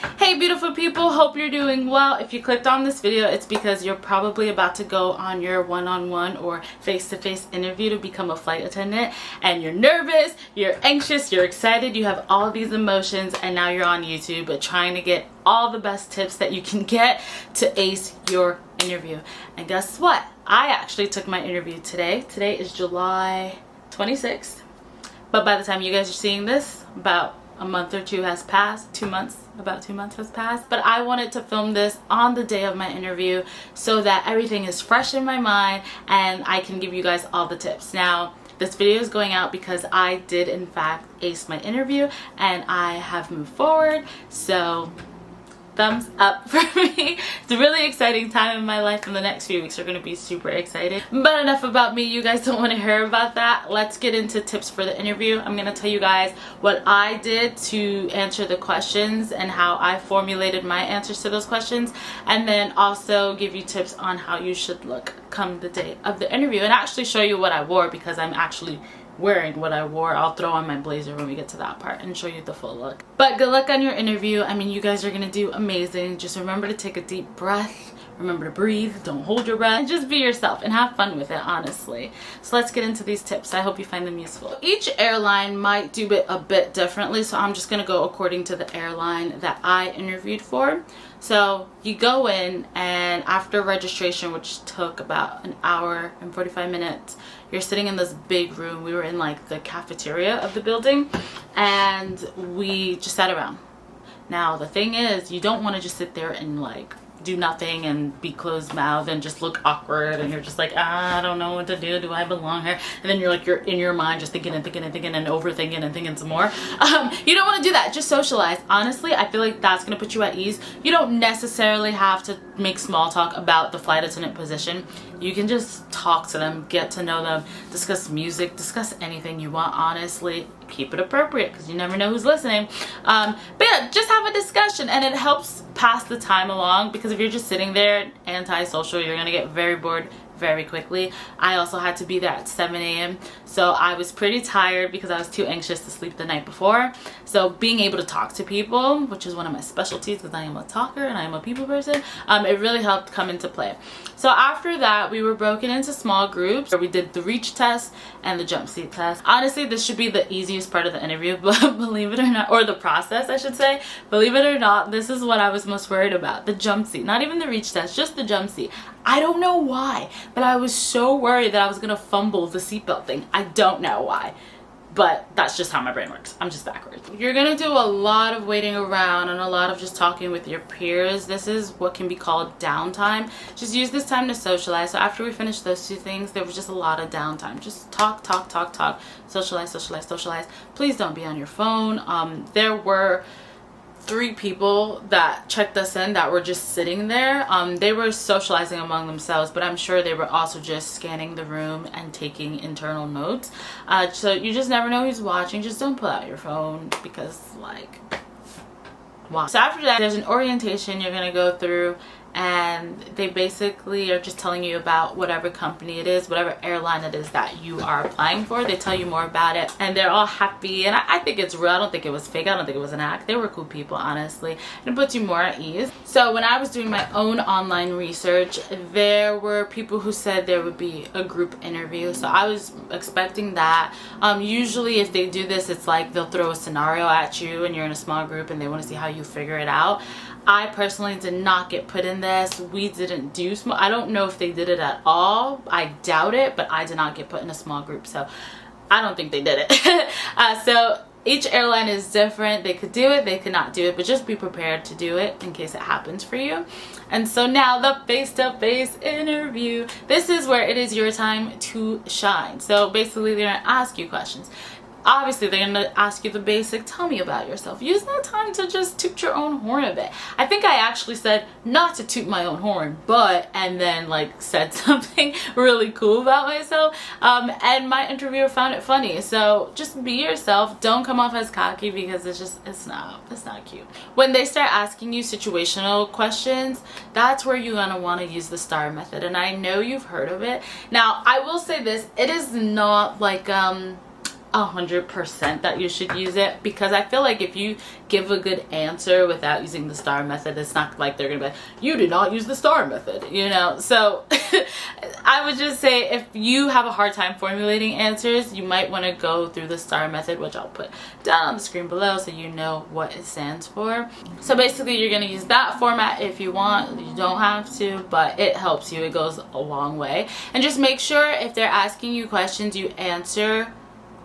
Hey beautiful people, hope you're doing well. If you clicked on this video, it's because you're probably about to go on your one-on-one or face-to-face interview to become a flight attendant, and you're nervous, you're anxious, you're excited, you have all these emotions, and now you're on YouTube but trying to get all the best tips that you can get to ace your interview. And guess what? I actually took my interview today. Today is July 26th, but by the time you guys are seeing this, about a month or two has passed. About 2 months has passed. But I wanted to film this on the day of my interview so that everything is fresh in my mind and I can give you guys all the tips. Now, this video is going out because I did in fact ace my interview and I have moved forward. So thumbs up for me. It's a really exciting time in my life, and the next few weeks are going to be super exciting. But enough about me. You guys don't want to hear about that. Let's get into tips for the interview. I'm going to tell you guys what I did to answer the questions and how I formulated my answers to those questions, and then also give you tips on how you should look come the day of the interview, and actually show you what I wore because I'm actually wearing what I wore. I'll throw on my blazer when we get to that part and show you the full look. But good luck on your interview. I mean, you guys are gonna do amazing. Just remember to take a deep breath. Remember to breathe. Don't hold your breath. Just be yourself and have fun with it, honestly. So let's get into these tips. I hope you find them useful. Each airline might do it a bit differently, so I'm just gonna go according to the airline that I interviewed for. So you go in, and after registration, which took about an hour and 45 minutes, you're sitting in this big room. We were in like the cafeteria of the building, and we just sat around. Now the thing is, you don't want to just sit there and like do nothing and be closed mouthed and just look awkward, and you're just like, I don't know what to do I belong here? And then you're like, you're in your mind just thinking and thinking and thinking and overthinking and thinking some more. You don't want to do that. Just socialize. Honestly, I feel like that's going to put you at ease. You don't necessarily have to make small talk about the flight attendant position. You can just talk to them, get to know them, discuss music, discuss anything you want. Honestly, keep it appropriate because you never know who's listening. But yeah, just have a discussion, and it helps pass the time along, because if you're just sitting there antisocial, you're gonna get very bored very quickly. I also had to be there at 7 a.m. so I was pretty tired because I was too anxious to sleep the night before. So being able to talk to people, which is one of my specialties because I am a talker and I am a people person, it really helped come into play. So after that, we were broken into small groups where we did the reach test and the jump seat test. Honestly, this should be the easiest part of the interview, but believe it or not, or the process I should say, believe it or not, this is what I was most worried about, the jump seat. Not even the reach test, just the jump seat. I don't know why, but I was so worried that I was gonna fumble the seatbelt thing. I don't know why, but that's just how my brain works. I'm just backwards. You're gonna do a lot of waiting around and a lot of just talking with your peers. This is what can be called downtime. Just use this time to socialize. So after we finished those two things, there was just a lot of downtime. Just talk, socialize, socialize, socialize. Please don't be on your phone. There were 3 people that checked us in that were just sitting there. They were socializing among themselves, but I'm sure they were also just scanning the room and taking internal notes. So you just never know who's watching. Just don't pull out your phone because, like, why? So after that, there's an orientation you're gonna go through, and they basically are just telling you about whatever company it is, whatever airline it is that you are applying for. They tell you more about it, and they're all happy, and I think it's real. I don't think it was fake. I don't think it was an act. They were cool people, honestly, and it puts you more at ease. So when I was doing my own online research, there were people who said there would be a group interview, so I was expecting that. Usually if they do this, it's like they'll throw a scenario at you and you're in a small group and they want to see how you figure it out. I personally did not get put in this. We didn't do small. I don't know if they did it at all. I doubt it, but I did not get put in a small group, so I don't think they did it. So each airline is different. They could do it, they could not do it, but just be prepared to do it in case it happens for you. And so now the face-to-face interview. This is where it is your time to shine. So basically they're gonna ask you questions. Obviously they're gonna ask you the basic, tell me about yourself. Use that time to just toot your own horn a bit. I think I actually said not to toot my own horn, but, and then like said something really cool about myself, and my interviewer found it funny. So just be yourself. Don't come off as cocky because it's not cute. When they start asking you situational questions, that's where you're gonna want to use the STAR method, and I know you've heard of it. Now I will say this, it is not like 100% that you should use it, because I feel like if you give a good answer without using the STAR method, it's not like they're gonna be like, you did not use the STAR method, you know. So I would just say if you have a hard time formulating answers, you might want to go through the STAR method, which I'll put down on the screen below so you know what it stands for. So basically you're going to use that format if you want. You don't have to, but it helps you. It goes a long way. And just make sure if they're asking you questions, you answer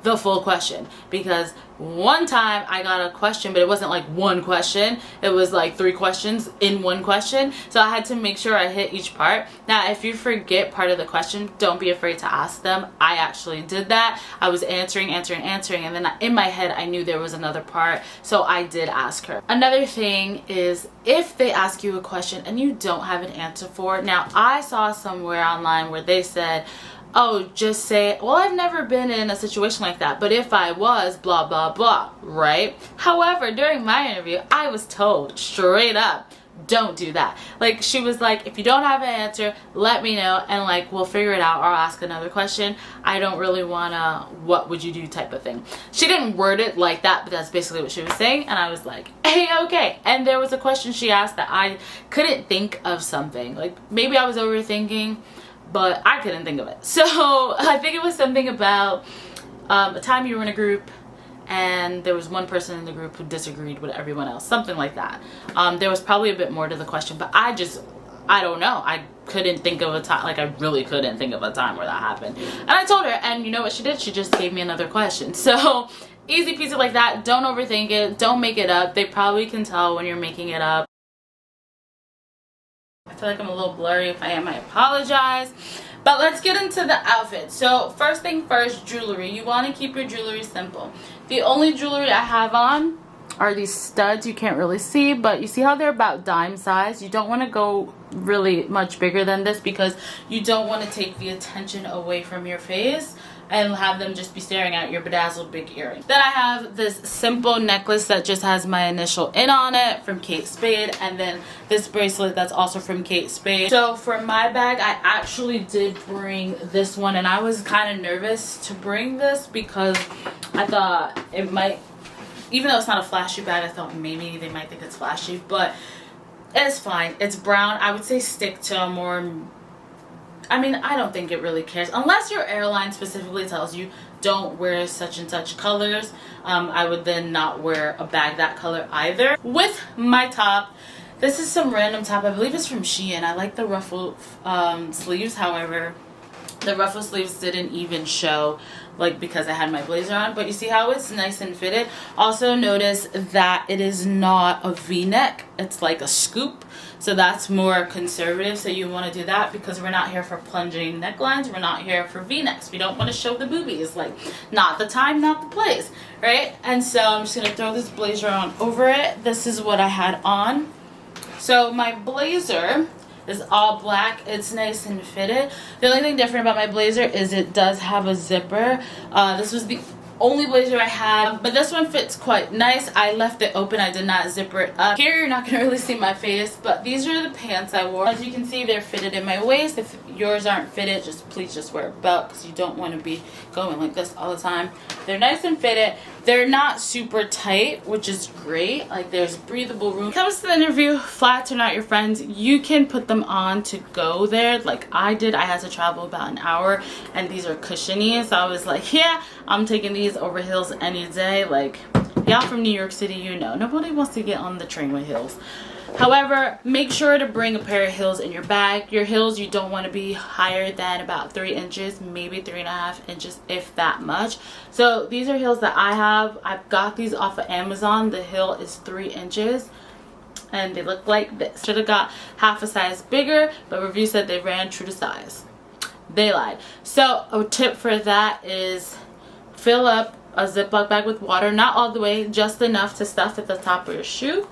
the full question, because one time I got a question, but it wasn't like one question, it was like 3 questions in one question, so I had to make sure I hit each part. Now if you forget part of the question, don't be afraid to ask them. I actually did that. I was answering, and then in my head I knew there was another part, so I did ask her. Another thing is, if they ask you a question and you don't have an answer for it, now I saw somewhere online where they said, oh, just say, well, I've never been in a situation like that, but if I was, blah, blah, blah, right? However, during my interview, I was told straight up, don't do that. Like, she was like, if you don't have an answer, let me know, and like, we'll figure it out, or I'll ask another question. I don't really wanna, what would you do type of thing. She didn't word it like that, but that's basically what she was saying, and I was like, hey, okay. And there was a question she asked that I couldn't think of something. Like, maybe I was overthinking, but I couldn't think of it. So I think it was something about a time you were in a group and there was one person in the group who disagreed with everyone else, something like that. There was probably a bit more to the question, but I don't know. I couldn't think of a time, like I really couldn't think of a time where that happened. And I told her, and you know what she did? She just gave me another question. So easy peasy like that. Don't overthink it. Don't make it up. They probably can tell when you're making it up. I feel like I'm a little blurry. If I am, I apologize. But let's get into the outfit. So first thing first, jewelry. You want to keep your jewelry simple. The only jewelry I have on are these studs. You can't really see, but you see how they're about dime size. You don't want to go really much bigger than this, because you don't want to take the attention away from your face and have them just be staring at your bedazzled big earring. Then I have this simple necklace that just has my initial in on it from Kate Spade, and then this bracelet that's also from Kate Spade. So for my bag, I actually did bring this one, and I was kind of nervous to bring this because I thought it might, even though it's not a flashy bag, I thought maybe they might think it's flashy, but it's fine. It's brown. I would say stick to a more, I mean, I don't think it really cares. Unless your airline specifically tells you don't wear such and such colors. I would then not wear a bag that color either. With my top, this is some random top. I believe it's from Shein. I like the ruffle sleeves. However, the ruffle sleeves didn't even show, like, because I had my blazer on. But you see how it's nice and fitted. Also notice that it is not a v-neck. It's like a scoop. So that's more conservative. So you want to do that, because we're not here for plunging necklines. We're not here for v-necks. We don't want to show the boobies. Like, not the time, not the place, right? And so I'm just going to throw this blazer on over it. This is what I had on. So my blazer is all black. It's nice and fitted. The only thing different about my blazer is it does have a zipper. This was the only blazer I had, but this one fits quite nice. I left it open. I did not zipper it up. Here you're not going to really see my face, but these are the pants I wore. As you can see, they're fitted in my waist. If yours aren't fitted, please just wear a belt, because you don't want to be going like this all the time. They're nice and fitted. They're not super tight, which is great. Like, there's breathable room. When it comes to the interview, flats are not your friends. You can put them on to go there, like I did. I had to travel about an hour, and these are cushiony, so I was like, yeah, I'm taking these over heels any day. Like, y'all from New York City, you know, nobody wants to get on the train with heels. However, make sure to bring a pair of heels in your bag. Your heels, you don't want to be higher than about 3 inches, maybe 3.5 inches, if that much. So these are heels that I have. I've got these off of Amazon. The heel is 3 inches. And they look like this. Should have got half a size bigger, but review said they ran true to size. They lied. So a tip for that is fill up a Ziploc bag with water. Not all the way, just enough to stuff at the top of your shoe.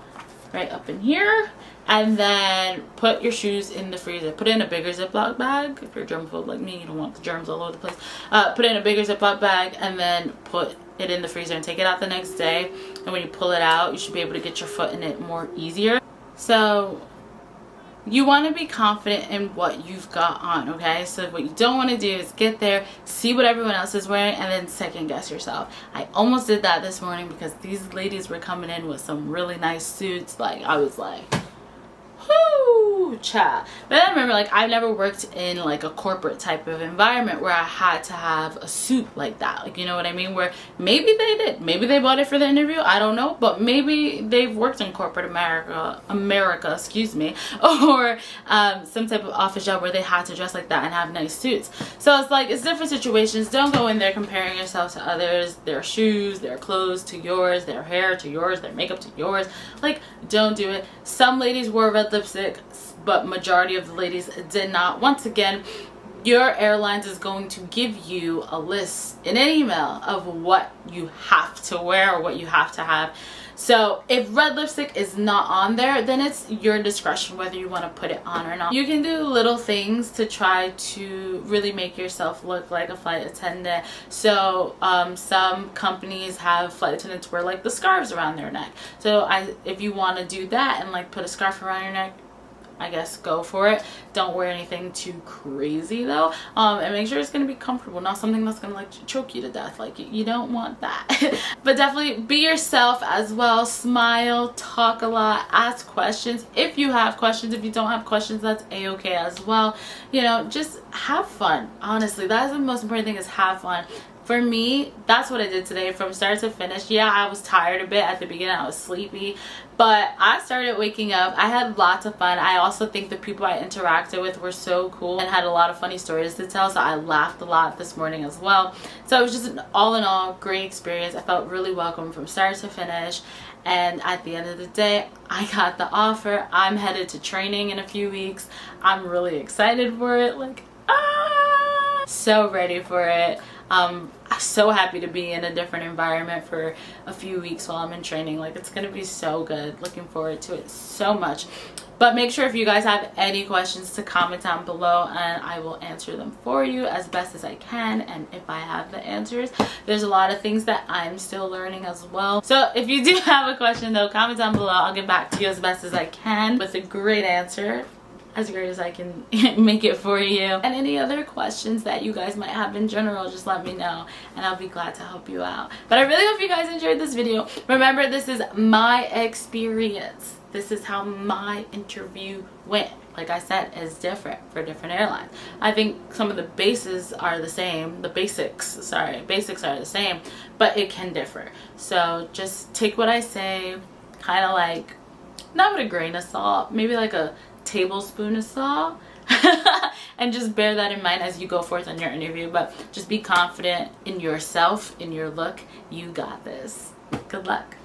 Right up in here, and then put your shoes in the freezer. Put in a bigger Ziploc bag. If you're germaphobe like me, you don't want the germs all over the place. Put in a bigger Ziploc bag, and then put it in the freezer and take it out the next day. And when you pull it out, you should be able to get your foot in it more easier. So you want to be confident in what you've got on, okay? So what you don't want to do is get there, see what everyone else is wearing, and then second guess yourself. I almost did that this morning because these ladies were coming in with some really nice suits. Like, I was like, whoo, child. But I remember, like, I've never worked in like a corporate type of environment where I had to have a suit like that. Like, you know what I mean? Where maybe they did. Maybe they bought it for the interview. I don't know. But maybe they've worked in corporate America, excuse me, or some type of office job where they had to dress like that and have nice suits. So it's like, it's different situations. Don't go in there comparing yourself to others, their shoes, their clothes to yours, their hair to yours, their makeup to yours. Like, don't do it. Some ladies wore red lipstick, but majority of the ladies did not. Once again, your airlines is going to give you a list in an email of what you have to wear or what you have to have. So if red lipstick is not on there, then it's your discretion whether you want to put it on or not. You can do little things to try to really make yourself look like a flight attendant. So some companies have flight attendants wear like the scarves around their neck. So if you want to do that and like put a scarf around your neck, I guess go for it. Don't wear anything too crazy though, and make sure it's going to be comfortable, not something that's going to like choke you to death. Like, you don't want that. But definitely be yourself as well. Smile, talk a lot, ask questions if you have questions. If you don't have questions, that's a-okay as well. You know, just have fun. Honestly, that's the most important thing, is have fun. For me, that's what I did today from start to finish. Yeah, I was tired a bit at the beginning. I was sleepy, but I started waking up. I had lots of fun. I also think the people I interacted with were so cool and had a lot of funny stories to tell, so I laughed a lot this morning as well. So it was just an all in all great experience. I felt really welcome from start to finish. And at the end of the day, I got the offer. I'm headed to training in a few weeks. I'm really excited for it. Like, so ready for it. I'm so happy to be in a different environment for a few weeks while I'm in training. Like, it's gonna be so good. Looking forward to it so much. But make sure if you guys have any questions to comment down below, and I will answer them for you as best as I can. And if I have the answers, there's a lot of things that I'm still learning as well. So if you do have a question though, comment down below. I'll get back to you as best as I can with a great answer, as great as I can make it for you. And any other questions that you guys might have in general, just let me know and I'll be glad to help you out. But I really hope you guys enjoyed this video. Remember, this is my experience. This is how my interview went. Like I said, it's different for different airlines. I think some of the basics are the same, basics are the same, but it can differ. So just take what I say, kind of like, not with a grain of salt, maybe like a tablespoon of salt. And just bear that in mind as you go forth on your interview. But just be confident in yourself, in your look. You got this. Good luck.